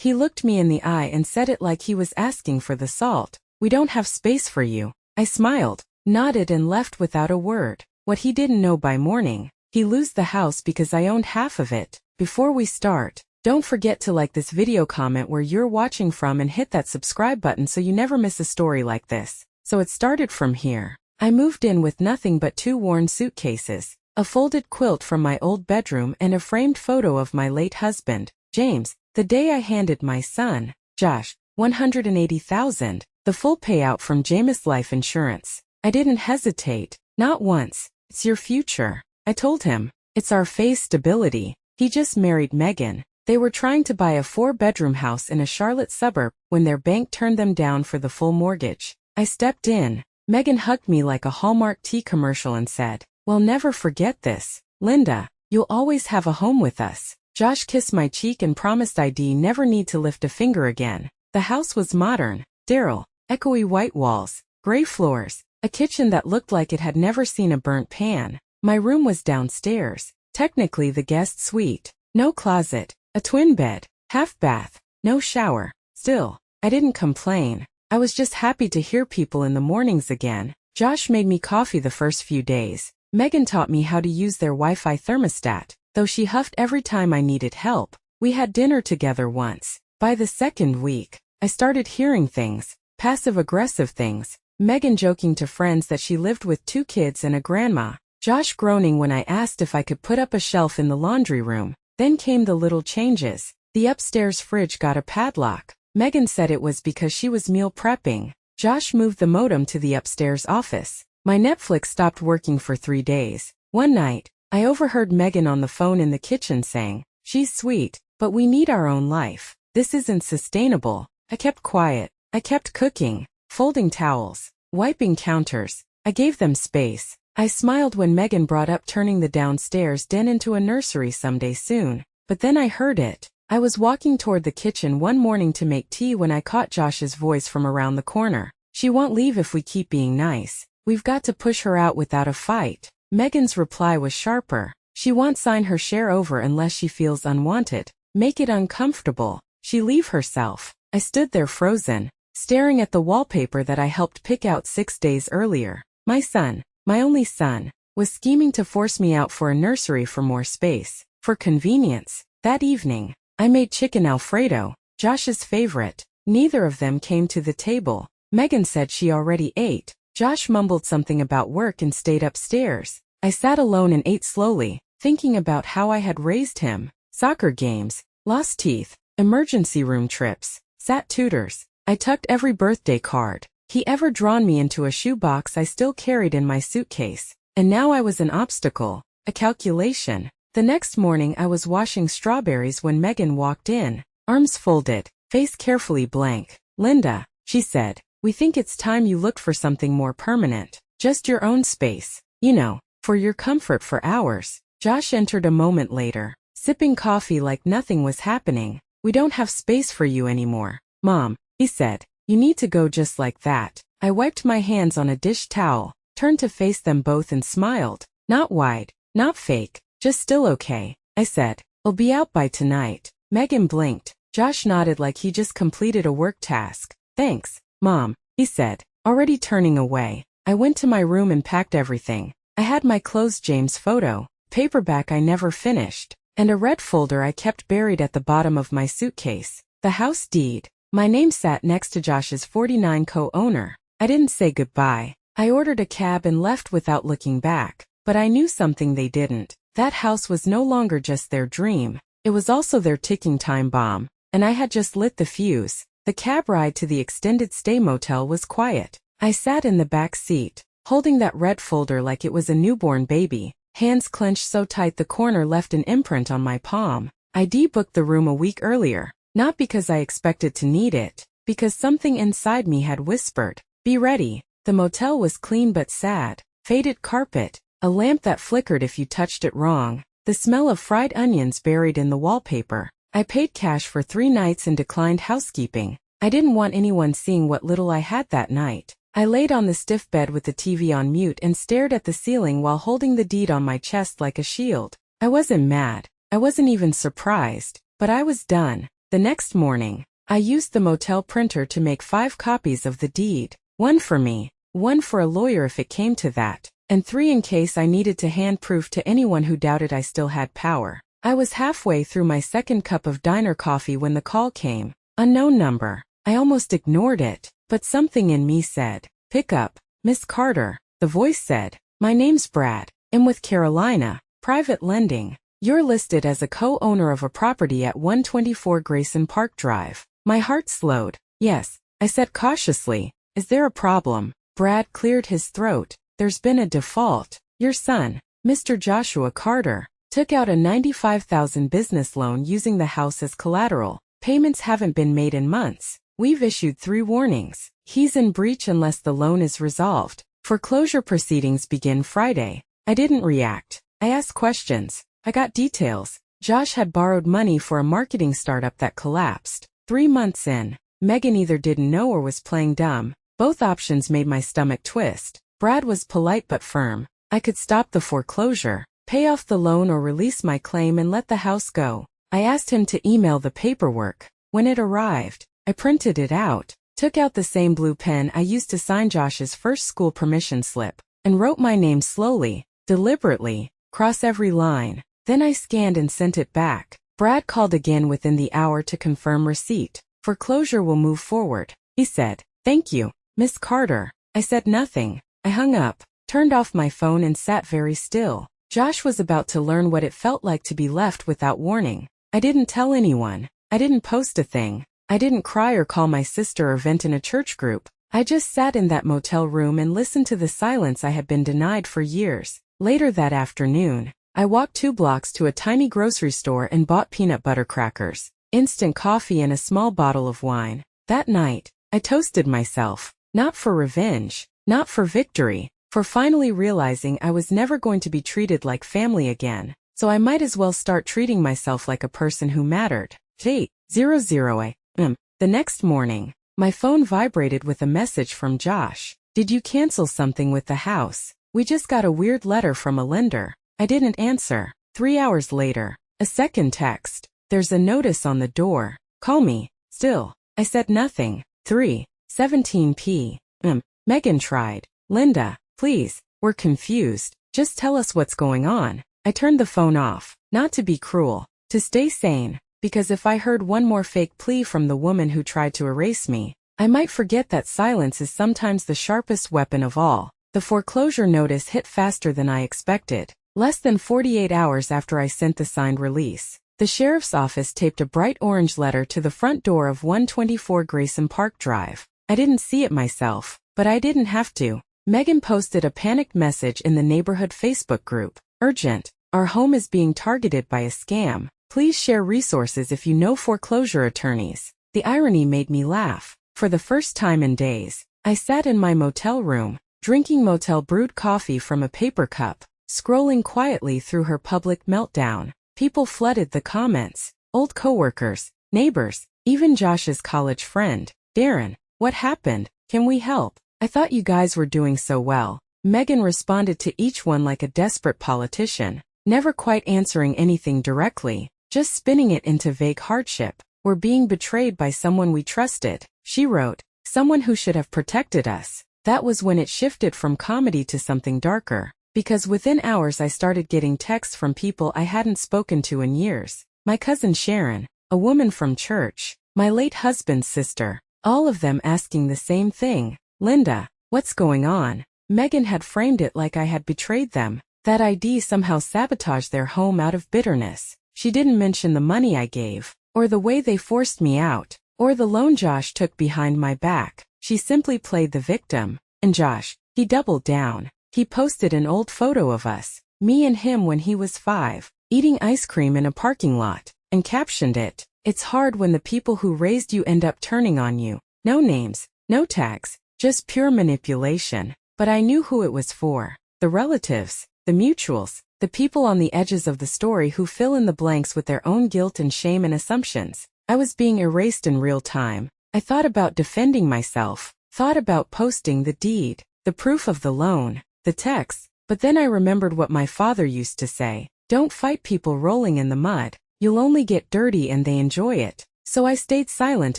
He looked me in the eye and said it like he was asking for the salt. "We don't have space for you." I smiled, nodded and left without a word. What he didn't know, by morning, he lose the house because I owned half of it. Before we start, don't forget to like this video, comment where you're watching from, and hit that subscribe button so you never miss a story like this. So it started from here. I moved in with nothing but 2 worn suitcases, a folded quilt from my old bedroom, and a framed photo of my late husband, James. The day I handed my son, Josh, $180,000, the full payout from Jameis Life Insurance. I didn't hesitate, not once. "It's your future," I told him. "It's our phase stability." He just married Megan. They were trying to buy a 4-bedroom house in a Charlotte suburb when their bank turned them down for the full mortgage. I stepped in. Megan hugged me like a Hallmark tea commercial and said, "We'll never forget this, Linda. You'll always have a home with us." Josh kissed my cheek and promised I'd never need to lift a finger again. The house was modern, sterile, echoey white walls, gray floors, a kitchen that looked like it had never seen a burnt pan. My room was downstairs, technically the guest suite. No closet, a twin bed, half bath, no shower. Still, I didn't complain. I was just happy to hear people in the mornings again. Josh made me coffee the first few days. Megan taught me how to use their Wi-Fi thermostat, though she huffed every time I needed help. We had dinner together once. By the second week, I started hearing things, passive-aggressive things. Megan joking to friends that she lived with 2 kids and a grandma. Josh groaning when I asked if I could put up a shelf in the laundry room. Then came the little changes. The upstairs fridge got a padlock. Megan said it was because she was meal prepping. Josh moved the modem to the upstairs office. My Netflix stopped working for 3 days. One night, I overheard Megan on the phone in the kitchen saying, "She's sweet, but we need our own life. This isn't sustainable." I kept quiet. I kept cooking, folding towels, wiping counters. I gave them space. I smiled when Megan brought up turning the downstairs den into a nursery someday soon. But then I heard it. I was walking toward the kitchen one morning to make tea when I caught Josh's voice from around the corner. "She won't leave if we keep being nice. We've got to push her out without a fight." Megan's reply was sharper. "She won't sign her share over unless she feels unwanted. Make it uncomfortable. She leave herself." I stood there frozen, staring at the wallpaper that I helped pick out 6 days earlier. My son, my only son, was scheming to force me out for a nursery for more space, for convenience. That evening, I made chicken Alfredo, Josh's favorite. Neither of them came to the table. Megan said she already ate. Josh mumbled something about work and stayed upstairs. I sat alone and ate slowly, thinking about how I had raised him. Soccer games, lost teeth, emergency room trips, sat tutors. I tucked every birthday card he ever drawn me into a shoebox I still carried in my suitcase. And now I was an obstacle, a calculation. The next morning I was washing strawberries when Megan walked in, arms folded, face carefully blank. "Linda," she said, "we think it's time you looked for something more permanent. Just your own space. You know, for your comfort for hours." Josh entered a moment later, sipping coffee like nothing was happening. "We don't have space for you anymore, Mom," he said. "You need to go just like that." I wiped my hands on a dish towel, turned to face them both and smiled. Not wide, not fake, just still okay. I said, "I'll be out by tonight." Megan blinked. Josh nodded like he just completed a work task. "Thanks, Mom," he said, already turning away. I went to my room and packed everything. I had my clothes, James' photo, paperback I never finished, and a red folder I kept buried at the bottom of my suitcase. The house deed. My name sat next to Josh's 49 co-owner. I didn't say goodbye. I ordered a cab and left without looking back. But I knew something they didn't. That house was no longer just their dream. It was also their ticking time bomb. And I had just lit the fuse. The cab ride to the extended stay motel was quiet. I sat in the back seat, holding that red folder like it was a newborn baby, hands clenched so tight the corner left an imprint on my palm. I booked the room a week earlier, not because I expected to need it, because something inside me had whispered, "Be ready." The motel was clean but sad. Faded carpet, a lamp that flickered if you touched it wrong, the smell of fried onions buried in the wallpaper. I paid cash for 3 nights and declined housekeeping. I didn't want anyone seeing what little I had that night. I laid on the stiff bed with the TV on mute and stared at the ceiling while holding the deed on my chest like a shield. I wasn't mad. I wasn't even surprised. But I was done. The next morning, I used the motel printer to make 5 copies of the deed. 1 for me, 1 for a lawyer if it came to that, and 3 in case I needed to hand proof to anyone who doubted I still had power. I was halfway through my second cup of diner coffee when the call came. Unknown number. I almost ignored it, but something in me said, "Pick up, Miss Carter." The voice said, "My name's Brad. I'm with Carolina, Private Lending. You're listed as a co-owner of a property at 124 Grayson Park Drive." My heart slowed. "Yes," I said cautiously. "Is there a problem?" Brad cleared his throat. "There's been a default. Your son, Mr. Joshua Carter, took out a $95,000 business loan using the house as collateral. Payments haven't been made in months. We've issued 3 warnings. He's in breach unless the loan is resolved. Foreclosure proceedings begin Friday." I didn't react. I asked questions. I got details. Josh had borrowed money for a marketing startup that collapsed. 3 months in, Megan either didn't know or was playing dumb. Both options made my stomach twist. Brad was polite but firm. I could stop the foreclosure, pay off the loan or release my claim and let the house go. I asked him to email the paperwork. When it arrived, I printed it out, took out the same blue pen I used to sign Josh's first school permission slip, and wrote my name slowly, deliberately, across every line. Then I scanned and sent it back. Brad called again within the hour to confirm receipt. "Foreclosure will move forward," he said. "Thank you, Miss Carter." I said nothing. I hung up, turned off my phone and sat very still. Josh was about to learn what it felt like to be left without warning. I didn't tell anyone. I didn't post a thing. I didn't cry or call my sister or vent in a church group. I just sat in that motel room and listened to the silence I had been denied for years. Later that afternoon, I walked 2 blocks to a tiny grocery store and bought peanut butter crackers, instant coffee and a small bottle of wine. That night, I toasted myself, not for revenge, not for victory, for finally realizing I was never going to be treated like family again, so I might as well start treating myself like a person who mattered. J00 AM. The next morning, my phone vibrated with a message from Josh. "Did you cancel something with the house? We just got a weird letter from a lender." I didn't answer. 3 hours later, a second text. "There's a notice on the door. Call me." Still, I said nothing. 3:17 p.m. Megan tried. "Linda, please, we're confused. Just tell us what's going on." I turned the phone off, not to be cruel, to stay sane, because if I heard one more fake plea from the woman who tried to erase me, I might forget that silence is sometimes the sharpest weapon of all. The foreclosure notice hit faster than I expected. Less than 48 hours after I sent the signed release, the sheriff's office taped a bright orange letter to the front door of 124 Grayson Park Drive. I didn't see it myself, but I didn't have to. Megan posted a panicked message in the neighborhood Facebook group. "Urgent. Our home is being targeted by a scam. Please share resources if you know foreclosure attorneys." The irony made me laugh. For the first time in days, I sat in my motel room, drinking motel brewed coffee from a paper cup, scrolling quietly through her public meltdown. People flooded the comments. Old coworkers, neighbors, even Josh's college friend. "Darren, what happened? Can we help? I thought you guys were doing so well." Megan responded to each one like a desperate politician, never quite answering anything directly, just spinning it into vague hardship. "We're being betrayed by someone we trusted," she wrote. "Someone who should have protected us." That was when it shifted from comedy to something darker, because within hours I started getting texts from people I hadn't spoken to in years. My cousin Sharon, a woman from church, my late husband's sister, all of them asking the same thing. "Linda, what's going on?" Megan had framed it like I had betrayed them, that ID somehow sabotaged their home out of bitterness. She didn't mention the money I gave, or the way they forced me out, or the loan Josh took behind my back. She simply played the victim. And Josh, he doubled down. He posted an old photo of us, me and him when he was 5, eating ice cream in a parking lot, and captioned it, "It's hard when the people who raised you end up turning on you." No names, no tags, just pure manipulation. But I knew who it was for. The relatives, the mutuals, the people on the edges of the story who fill in the blanks with their own guilt and shame and assumptions. I was being erased in real time. I thought about defending myself, thought about posting the deed, the proof of the loan, the text, but then I remembered what my father used to say. "Don't fight people rolling in the mud. You'll only get dirty and they enjoy it." So I stayed silent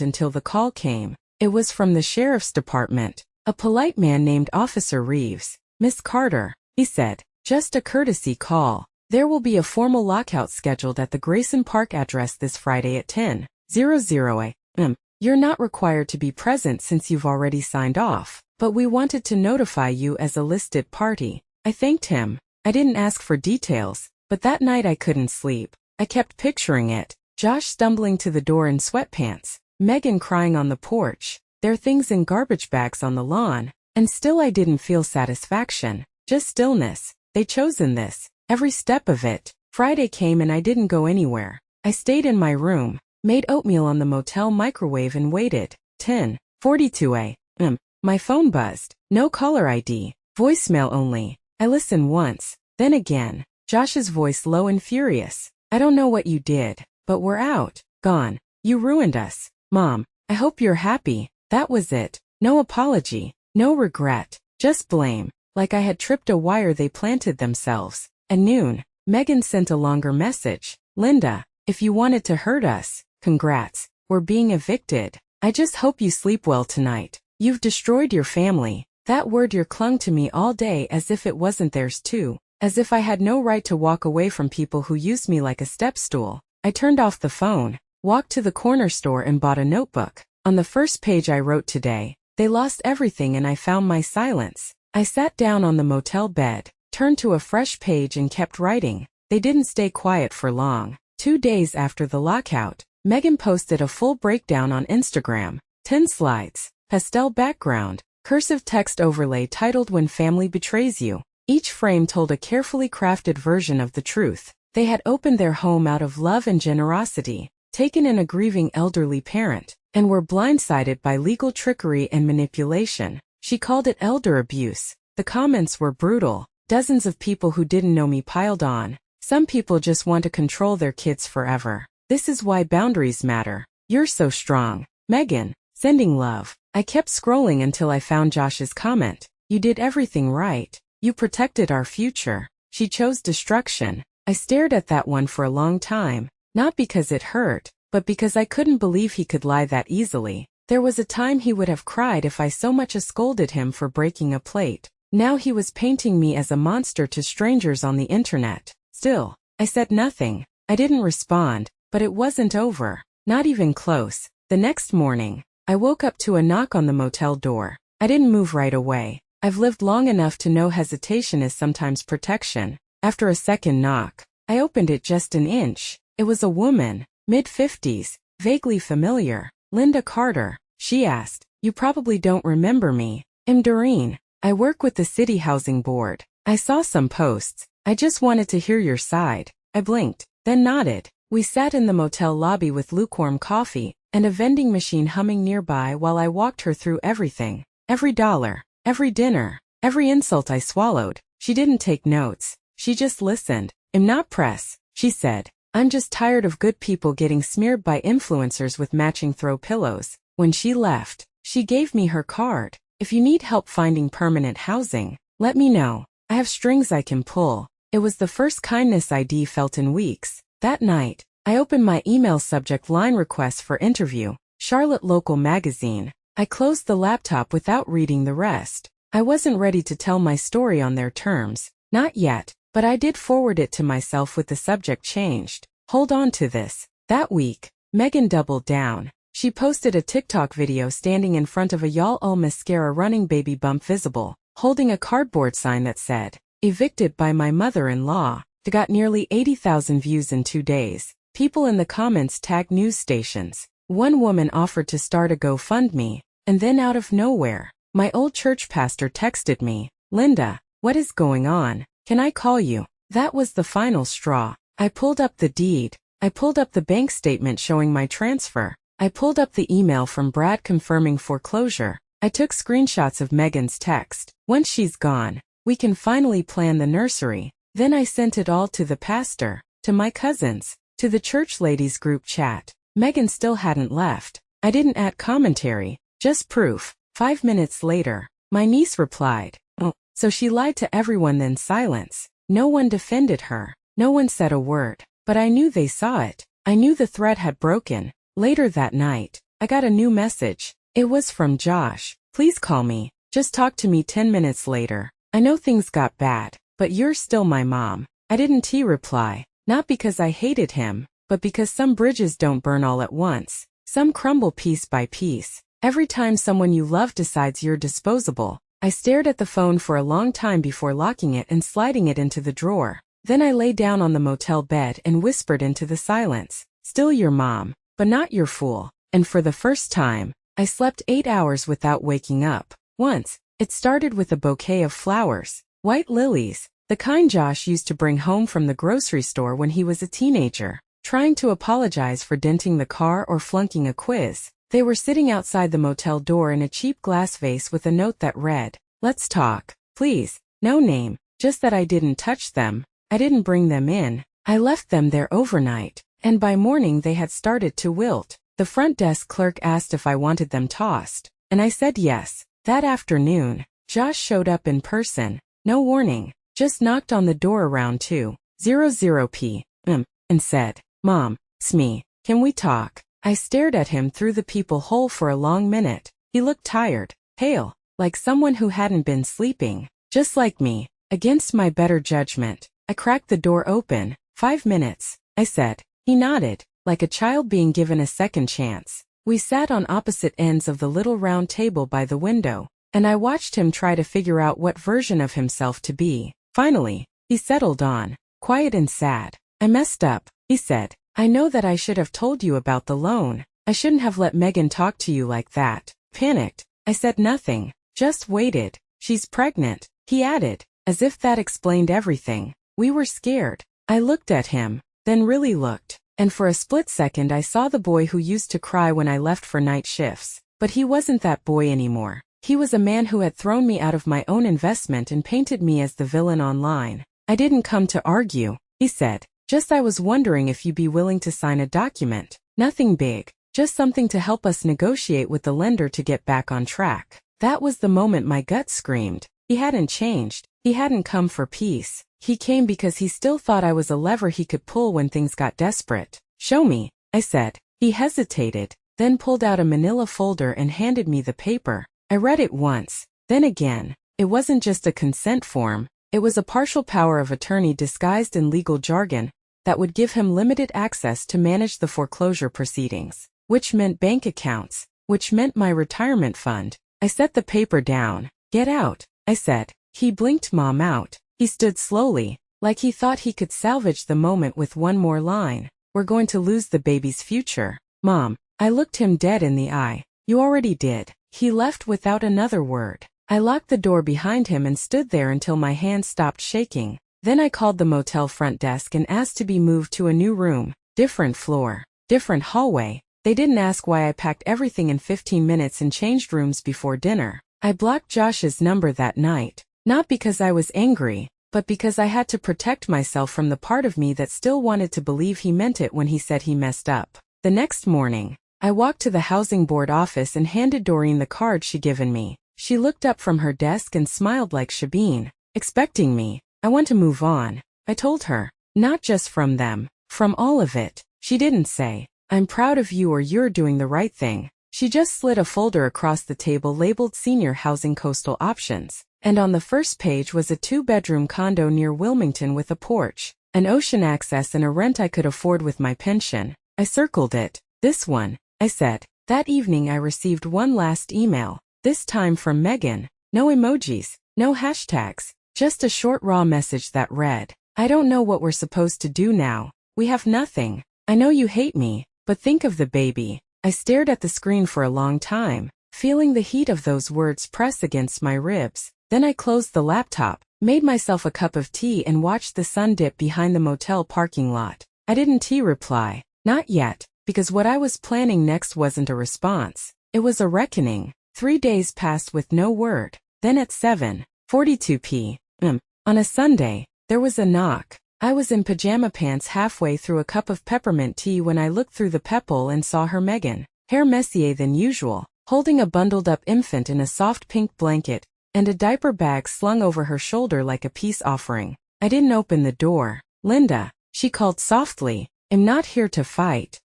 until the call came. It was from the sheriff's department. A polite man named Officer Reeves. "Miss Carter," he said, "just a courtesy call. There will be a formal lockout scheduled at the Grayson Park address this Friday at 10:00 a.m. You're not required to be present since you've already signed off, but we wanted to notify you as a listed party." I thanked him. I didn't ask for details, but that night I couldn't sleep. I kept picturing it. Josh stumbling to the door in sweatpants, Megan crying on the porch, their things in garbage bags on the lawn, and still I didn't feel satisfaction, just stillness. They'd chosen this, every step of it. Friday came and I didn't go anywhere. I stayed in my room, made oatmeal on the motel microwave and waited. 10:42 a.m. My phone buzzed. No caller ID. Voicemail only. I listened once, then again. Josh's voice low and furious. "I don't know what you did, but we're out. Gone. You ruined us. Mom, I hope you're happy." That was it. No apology. No regret. Just blame. Like I had tripped a wire they planted themselves. At noon, Megan sent a longer message. "Linda, if you wanted to hurt us, congrats. We're being evicted. I just hope you sleep well tonight. You've destroyed your family." That word "your" clung to me all day as if it wasn't theirs too. As if I had no right to walk away from people who used me like a step stool. I turned off the phone, walked to the corner store and bought a notebook. On the first page I wrote today, "They lost everything and I found my silence." I sat down on the motel bed, turned to a fresh page and kept writing. They didn't stay quiet for long. 2 days after the lockout, Megan posted a full breakdown on Instagram. 10 slides, pastel background, cursive text overlay titled "When Family Betrays You." Each frame told a carefully crafted version of the truth. They had opened their home out of love and generosity, taken in a grieving elderly parent, and were blindsided by legal trickery and manipulation. She called it elder abuse. The comments were brutal. Dozens of people who didn't know me piled on. Some people just want to control their kids forever. "This is why boundaries matter. You're so strong. Megan, sending love." I kept scrolling until I found Josh's comment. "You did everything right. You protected our future." She chose destruction. I stared at that one for a long time, not because it hurt, but because I couldn't believe he could lie that easily. There was a time he would have cried if I so much as scolded him for breaking a plate. Now he was painting me as a monster to strangers on the internet. Still, I said nothing. I didn't respond, but it wasn't over. Not even close. The next morning, I woke up to a knock on the motel door. I didn't move right away. I've lived long enough to know hesitation is sometimes protection. After a second knock, I opened it just an inch. It was a woman, mid-50s, vaguely familiar. "Linda Carter," she asked. "You probably don't remember me. I'm Doreen. I work with the City Housing Board. I saw some posts. I just wanted to hear your side." I blinked, then nodded. We sat in the motel lobby with lukewarm coffee and a vending machine humming nearby while I walked her through everything. Every dollar, every dinner, every insult I swallowed. She didn't take notes. She just listened. "I'm not press," she said. "I'm just tired of good people getting smeared by influencers with matching throw pillows." When she left, she gave me her card. "If you need help finding permanent housing, let me know. I have strings I can pull." It was the first kindness I'd felt in weeks. That night, I opened my email subject line "Request for interview, Charlotte Local Magazine." I closed the laptop without reading the rest. I wasn't ready to tell my story on their terms. Not yet. But I did forward it to myself with the subject changed. "Hold on to this." That week, Megan doubled down. She posted a TikTok video standing in front of a Y'all Ul mascara running baby bump visible, holding a cardboard sign that said, "Evicted by my mother-in-law." It got nearly 80,000 views in 2 days. People in the comments tagged news stations. One woman offered to start a GoFundMe, and then out of nowhere, my old church pastor texted me, "Linda, what is going on? Can I call you?" That was the final straw. I pulled up the deed. I pulled up the bank statement showing my transfer. I pulled up the email from Brad confirming foreclosure. I took screenshots of Megan's text. "Once she's gone, we can finally plan the nursery." Then I sent it all to the pastor, to my cousins, to the church ladies group chat. Megan still hadn't left. I didn't add commentary, just proof. 5 minutes later, my niece replied, "Oh, so she lied to everyone." Then silence. No one defended her. No one said a word. But I knew they saw it. I knew the thread had broken. Later that night, I got a new message. It was from Josh. Please call me. Just talk to me 10 minutes later. I know things got bad, but you're still my mom. I didn't reply, not because I hated him, but because some bridges don't burn all at once. Some crumble piece by piece. Every time someone you love decides you're disposable. I stared at the phone for a long time before locking it and sliding it into the drawer. Then I lay down on the motel bed and whispered into the silence. Still your mom, but not your fool. And for the first time, I slept 8 hours without waking up. Once, it started with a bouquet of flowers, white lilies, the kind Josh used to bring home from the grocery store when he was a teenager. Trying to apologize for denting the car or flunking a quiz, they were sitting outside the motel door in a cheap glass vase with a note that read, "Let's talk, please." No name, just that I didn't touch them. I didn't bring them in. I left them there overnight, and by morning they had started to wilt. The front desk clerk asked if I wanted them tossed, and I said yes. That afternoon, Josh showed up in person. No warning, just knocked on the door around 2:00 p.m. and said, "Mom, it's me. Can we talk?" I stared at him through the peephole for a long minute. He looked tired, pale, like someone who hadn't been sleeping. Just like me, against my better judgment, I cracked the door open. 5 minutes, I said. He nodded, like a child being given a second chance. We sat on opposite ends of the little round table by the window, and I watched him try to figure out what version of himself to be. Finally, he settled on, quiet and sad. "I messed up," he said. "I know that I should have told you about the loan. I shouldn't have let Megan talk to you like that." Panicked, I said nothing, just waited. "She's pregnant," he added, as if that explained everything. We were scared. I looked at him, then really looked, and for a split second I saw the boy who used to cry when I left for night shifts. But he wasn't that boy anymore. He was a man who had thrown me out of my own investment and painted me as the villain online. "I didn't come to argue," he said. "Just I was wondering if you'd be willing to sign a document. Nothing big, just something to help us negotiate with the lender to get back on track." That was the moment my gut screamed. He hadn't changed. He hadn't come for peace. He came because he still thought I was a lever he could pull when things got desperate. "Show me," I said. He hesitated, then pulled out a manila folder and handed me the paper. I read it once, then again. It wasn't just a consent form. It was a partial power of attorney disguised in legal jargon that would give him limited access to manage the foreclosure proceedings, which meant bank accounts, which meant my retirement fund. I set the paper down. "Get out," I said. He blinked Mom out. He stood slowly, like he thought he could salvage the moment with one more line. "We're going to lose the baby's future, Mom." I looked him dead in the eye. "You already did." He left without another word. I locked the door behind him and stood there until my hands stopped shaking. Then I called the motel front desk and asked to be moved to a new room, different floor, different hallway. They didn't ask why I packed everything in 15 minutes and changed rooms before dinner. I blocked Josh's number that night, not because I was angry, but because I had to protect myself from the part of me that still wanted to believe he meant it when he said he messed up. The next morning, I walked to the housing board office and handed Doreen the card she'd given me. She looked up from her desk and smiled like Shabine, expecting me. "I want to move on," I told her. "Not just from them, from all of it." She didn't say, "I'm proud of you" or "You're doing the right thing." She just slid a folder across the table labeled Senior Housing Coastal Options, and on the first page was a 2-bedroom condo near Wilmington with a porch, an ocean access and a rent I could afford with my pension. I circled it. "This one," I said. That evening I received one last email, this time from Megan. No emojis, no hashtags, just a short raw message that read, "I don't know what we're supposed to do now. We have nothing. I know you hate me, but think of the baby." I stared at the screen for a long time, feeling the heat of those words press against my ribs. Then I closed the laptop, made myself a cup of tea and watched the sun dip behind the motel parking lot. I didn't reply. Not yet, because what I was planning next wasn't a response. It was a reckoning. 3 days passed with no word. Then at 7:42 p.m. on a Sunday, there was a knock. I was in pajama pants halfway through a cup of peppermint tea when I looked through the peephole and saw her Megan, hair messier than usual, holding a bundled-up infant in a soft pink blanket, and a diaper bag slung over her shoulder like a peace offering. I didn't open the door. "Linda," she called softly, "I'm not here to fight.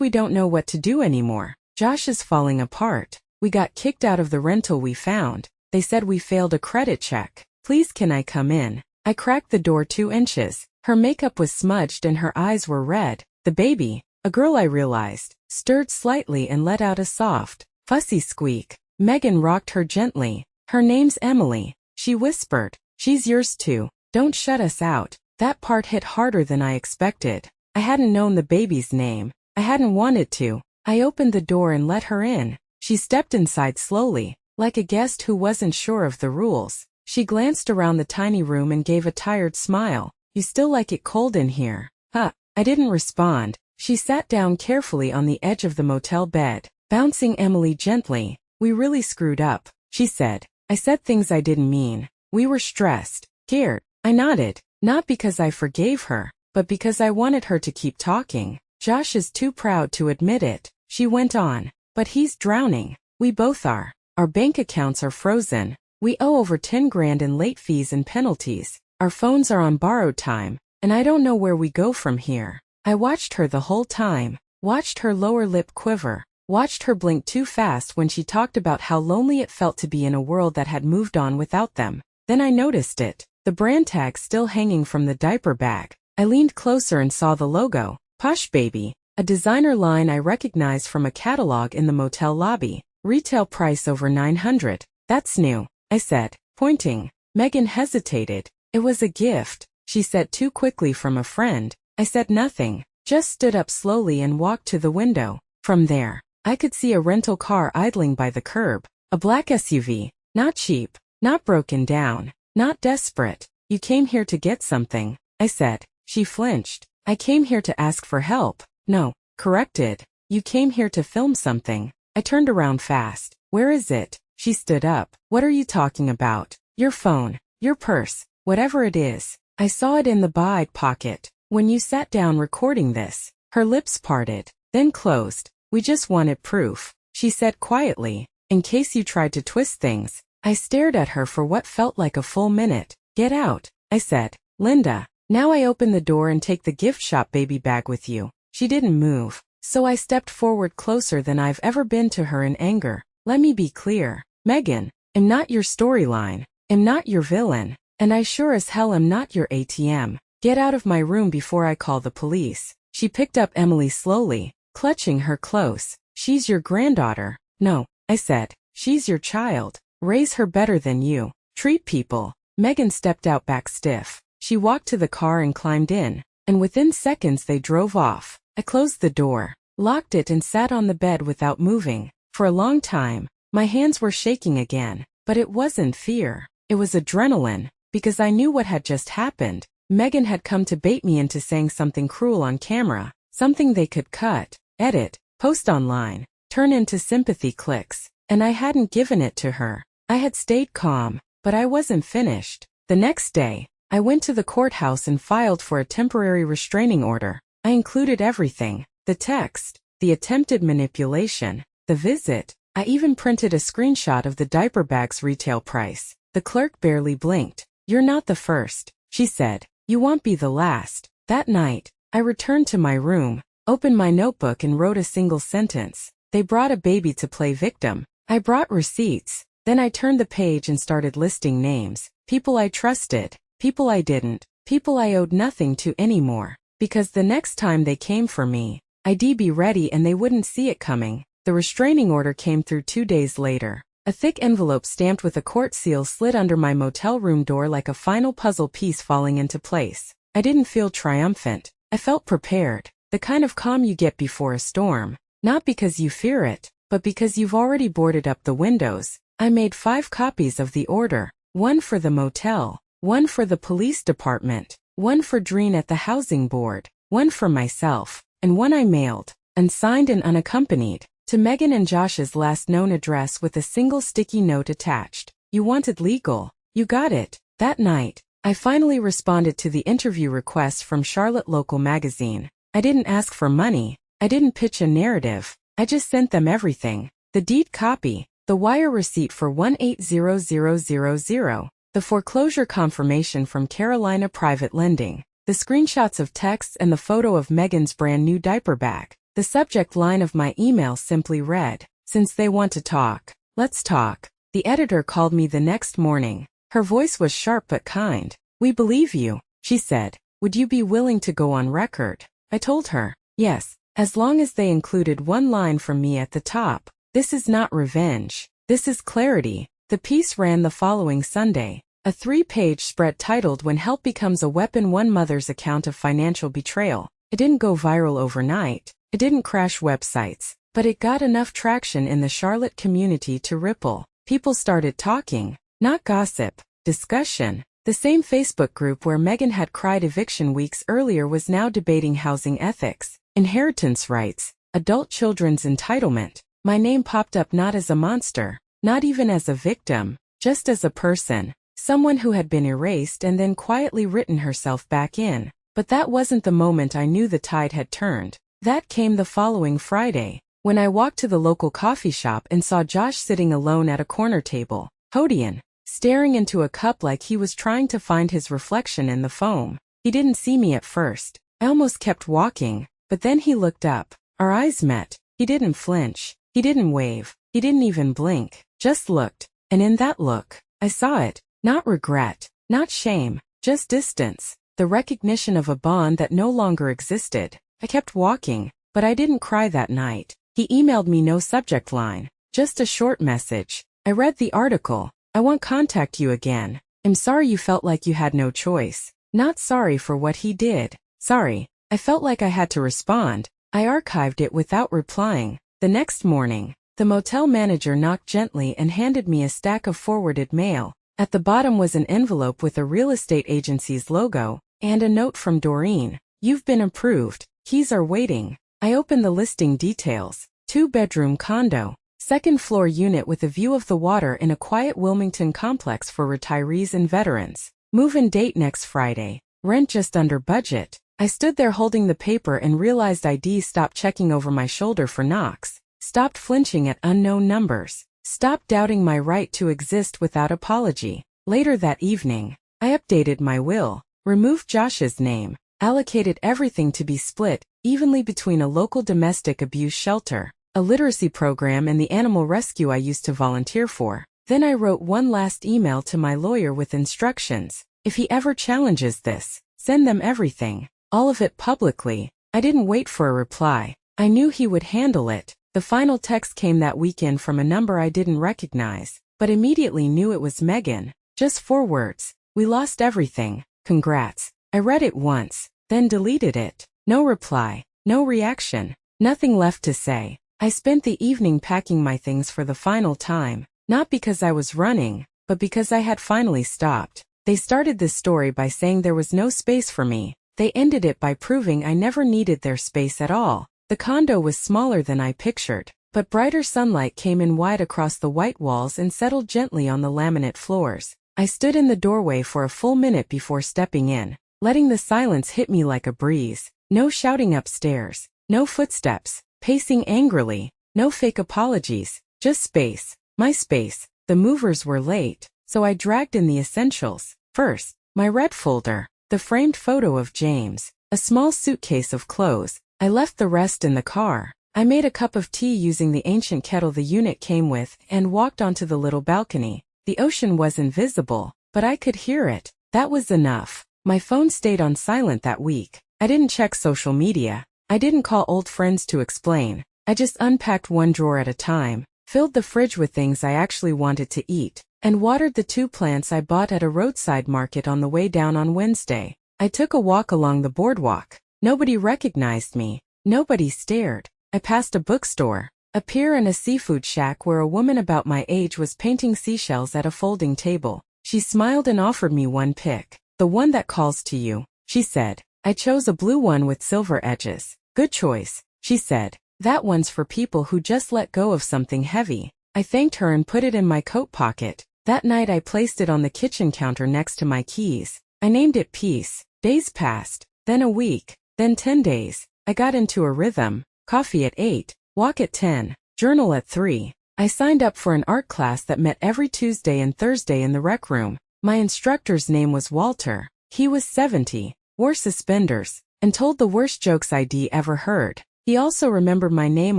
We don't know what to do anymore. Josh is falling apart. We got kicked out of the rental we found. They said we failed a credit check. Please can I come in? I cracked the door 2 inches. Her makeup was smudged and her eyes were red. The baby, a girl I realized, stirred slightly and let out a soft, fussy squeak. Megan rocked her gently. Her name's Emily, she whispered. She's yours too. Don't shut us out. That part hit harder than I expected. I hadn't known the baby's name. I hadn't wanted to. I opened the door and let her in. She stepped inside slowly, like a guest who wasn't sure of the rules. She glanced around the tiny room and gave a tired smile. You still like it cold in here? Huh. I didn't respond. She sat down carefully on the edge of the motel bed, bouncing Emily gently. We really screwed up, she said. I said things I didn't mean. We were stressed, scared. I nodded, not because I forgave her, but because I wanted her to keep talking. Josh is too proud to admit it, she went on. But he's drowning. We both are. Our bank accounts are frozen. We owe over 10 grand in late fees and penalties. Our phones are on borrowed time, and I don't know where we go from here. I watched her the whole time, watched her lower lip quiver, watched her blink too fast when she talked about how lonely it felt to be in a world that had moved on without them. Then I noticed it, the brand tag still hanging from the diaper bag. I leaned closer and saw the logo, Posh Baby. A designer line I recognized from a catalog in the motel lobby. Retail price over $900. That's new, I said, pointing. Megan hesitated. It was a gift, she said too quickly from a friend. I said nothing, just stood up slowly and walked to the window. From there, I could see a rental car idling by the curb. A black SUV, not cheap, not broken down, not desperate. You came here to get something, I said. She flinched. I came here to ask for help. No, corrected. You came here to film something. I turned around fast. Where is it? She stood up. What are you talking about? Your phone, your purse, whatever it is. I saw it in the bag pocket when you sat down recording this. Her lips parted, then closed. We just wanted proof, she said quietly, in case you tried to twist things. I stared at her for what felt like a full minute. Get out, I said. Linda, now I open the door and take the gift shop baby bag with you. She didn't move, so I stepped forward closer than I've ever been to her in anger. Let me be clear, Megan, I'm not your storyline, I'm not your villain, and I sure as hell am not your ATM. Get out of my room before I call the police. She picked up Emily slowly, clutching her close. She's your granddaughter. No, I said, she's your child. Raise her better than you. Treat people. Megan stepped out back stiff. She walked to the car and climbed in, and within seconds they drove off. I closed the door, locked it and sat on the bed without moving. For a long time, my hands were shaking again, but it wasn't fear. It was adrenaline, because I knew what had just happened. Megan had come to bait me into saying something cruel on camera, something they could cut, edit, post online, turn into sympathy clicks, and I hadn't given it to her. I had stayed calm, but I wasn't finished. The next day, I went to the courthouse and filed for a temporary restraining order. I included everything, the text, the attempted manipulation, the visit. I even printed a screenshot of the diaper bag's retail price. The clerk barely blinked. You're not the first, she said. You won't be the last. That night, I returned to my room, opened my notebook and wrote a single sentence. They brought a baby to play victim. I brought receipts. Then I turned the page and started listing names. People I trusted, people I didn't, people I owed nothing to anymore. Because the next time they came for me, I'd be ready and they wouldn't see it coming. The restraining order came through 2 days later. A thick envelope stamped with a court seal slid under my motel room door like a final puzzle piece falling into place. I didn't feel triumphant. I felt prepared. The kind of calm you get before a storm. Not because you fear it, but because you've already boarded up the windows. I made 5 copies of the order. 1 for the motel, 1 for the police department, 1 for Dreen at the housing board, 1 for myself, and 1 I mailed, unsigned and unaccompanied, to Megan and Josh's last known address with a single sticky note attached. You wanted legal. You got it. That night, I finally responded to the interview request from Charlotte Local magazine. I didn't ask for money. I didn't pitch a narrative. I just sent them everything. The deed copy, the wire receipt for 1800000, the foreclosure confirmation from Carolina Private Lending, the screenshots of texts and the photo of Megan's brand new diaper bag. The subject line of my email simply read, "Since they want to talk, let's talk." The editor called me the next morning. Her voice was sharp but kind. "We believe you," she said. "Would you be willing to go on record?" I told her, yes, as long as they included one line from me at the top. "This is not revenge. This is clarity." The piece ran the following Sunday. A 3-page spread titled "When Help Becomes a Weapon: One Mother's Account of Financial Betrayal." It didn't go viral overnight. It didn't crash websites. But it got enough traction in the Charlotte community to ripple. People started talking. Not gossip. Discussion. The same Facebook group where Meghan had cried eviction weeks earlier was now debating housing ethics, inheritance rights, adult children's entitlement. My name popped up not as a monster, not even as a victim, just as a person. Someone who had been erased and then quietly written herself back in. But that wasn't the moment I knew the tide had turned. That came the following Friday, when I walked to the local coffee shop and saw Josh sitting alone at a corner table, Hodian, staring into a cup like he was trying to find his reflection in the foam. He didn't see me at first. I almost kept walking, but then he looked up. Our eyes met. He didn't flinch. He didn't wave. He didn't even blink. Just looked. And in that look, I saw it. Not regret. Not shame. Just distance. The recognition of a bond that no longer existed. I kept walking, but I didn't cry that night. He emailed me no subject line. Just a short message. I read the article. "I won't contact you again. I'm sorry you felt like you had no choice." Not sorry for what he did. Sorry. I felt like I had to respond. I archived it without replying. The next morning, the motel manager knocked gently and handed me a stack of forwarded mail. At the bottom was an envelope with a real estate agency's logo, and a note from Doreen. "You've been approved. Keys are waiting." I opened the listing details. 2-bedroom condo. 2nd floor unit with a view of the water in a quiet Wilmington complex for retirees and veterans. Move-in date next Friday. Rent just under budget. I stood there holding the paper and realized I'd stopped checking over my shoulder for knocks. Stopped flinching at unknown numbers. Stopped doubting my right to exist without apology. Later that evening, I updated my will. Removed Josh's name. Allocated everything to be split evenly between a local domestic abuse shelter, a literacy program, and the animal rescue I used to volunteer for. Then I wrote one last email to my lawyer with instructions. If he ever challenges this, send them everything. All of it publicly. I didn't wait for a reply. I knew he would handle it. The final text came that weekend from a number I didn't recognize, but immediately knew it was Meghan. Just 4 words. "We lost everything. Congrats." I read it once, then deleted it. No reply. No reaction. Nothing left to say. I spent the evening packing my things for the final time, not because I was running, but because I had finally stopped. They started this story by saying there was no space for me. They ended it by proving I never needed their space at all. The condo was smaller than I pictured, but brighter sunlight came in wide across the white walls and settled gently on the laminate floors. I stood in the doorway for a full minute before stepping in, letting the silence hit me like a breeze. No shouting upstairs. No footsteps. Pacing angrily. No fake apologies. Just space. My space. The movers were late, so I dragged in the essentials. First, my red folder. The framed photo of James. A small suitcase of clothes. I left the rest in the car. I made a cup of tea using the ancient kettle the unit came with and walked onto the little balcony. The ocean wasn't visible, but I could hear it. That was enough. My phone stayed on silent that week. I didn't check social media. I didn't call old friends to explain. I just unpacked one drawer at a time, filled the fridge with things I actually wanted to eat, and watered the 2 plants I bought at a roadside market on the way down on Wednesday. I took a walk along the boardwalk. Nobody recognized me. Nobody stared. I passed a bookstore, a pier, and a seafood shack where a woman about my age was painting seashells at a folding table. She smiled and offered me one pick. "The one that calls to you," she said. I chose a blue one with silver edges. "Good choice," she said. "That one's for people who just let go of something heavy." I thanked her and put it in my coat pocket. That night I placed it on the kitchen counter next to my keys. I named it Peace. Days passed, then a week, then 10 days. I got into a rhythm. Coffee at 8, walk at 10, journal at 3. I signed up for an art class that met every Tuesday and Thursday in the rec room. My instructor's name was Walter. He was 70, wore suspenders, and told the worst jokes I'd ever heard. He also remembered my name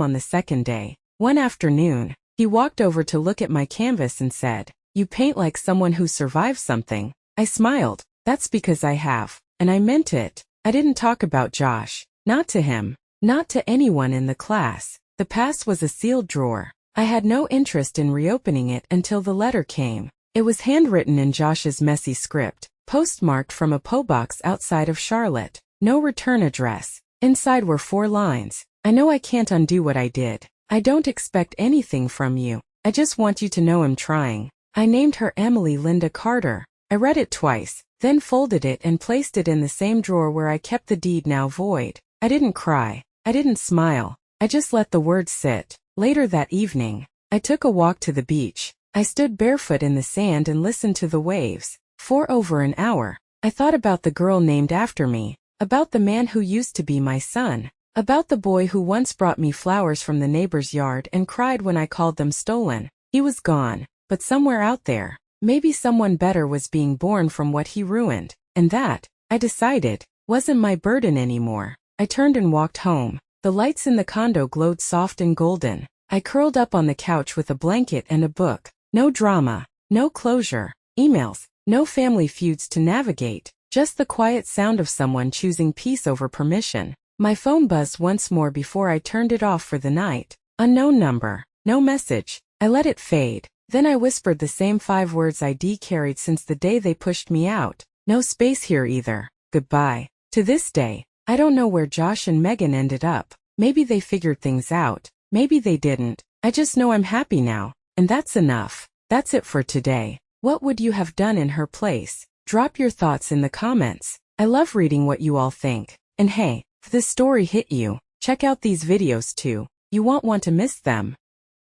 on the second day. One afternoon, he walked over to look at my canvas and said, "You paint like someone who survived something." I smiled. "That's because I have." And I meant it. I didn't talk about Josh. Not to him. Not to anyone in the class. The past was a sealed drawer. I had no interest in reopening it until the letter came. It was handwritten in Josh's messy script, postmarked from a PO box outside of Charlotte. No return address. Inside were 4 lines. "I know I can't undo what I did. I don't expect anything from you. I just want you to know I'm trying." I named her Emily Linda Carter. I read it twice, then folded it and placed it in the same drawer where I kept the deed now void. I didn't cry. I didn't smile. I just let the words sit. Later that evening, I took a walk to the beach. I stood barefoot in the sand and listened to the waves. For over an hour, I thought about the girl named after me, about the man who used to be my son, about the boy who once brought me flowers from the neighbor's yard and cried when I called them stolen. He was gone, but somewhere out there, maybe someone better was being born from what he ruined. And that, I decided, wasn't my burden anymore. I turned and walked home. The lights in the condo glowed soft and golden. I curled up on the couch with a blanket and a book. No drama, no closure, emails, no family feuds to navigate, just the quiet sound of someone choosing peace over permission. My phone buzzed once more before I turned it off for the night. Unknown number, no message. I let it fade. Then I whispered the same 5 words I'd carried since the day they pushed me out. No space here either. Goodbye. To this day, I don't know where Josh and Megan ended up. Maybe they figured things out. Maybe they didn't. I just know I'm happy now. And that's enough. That's it for today. What would you have done in her place? Drop your thoughts in the comments. I love reading what you all think. And hey, if this story hit you, check out these videos too. You won't want to miss them.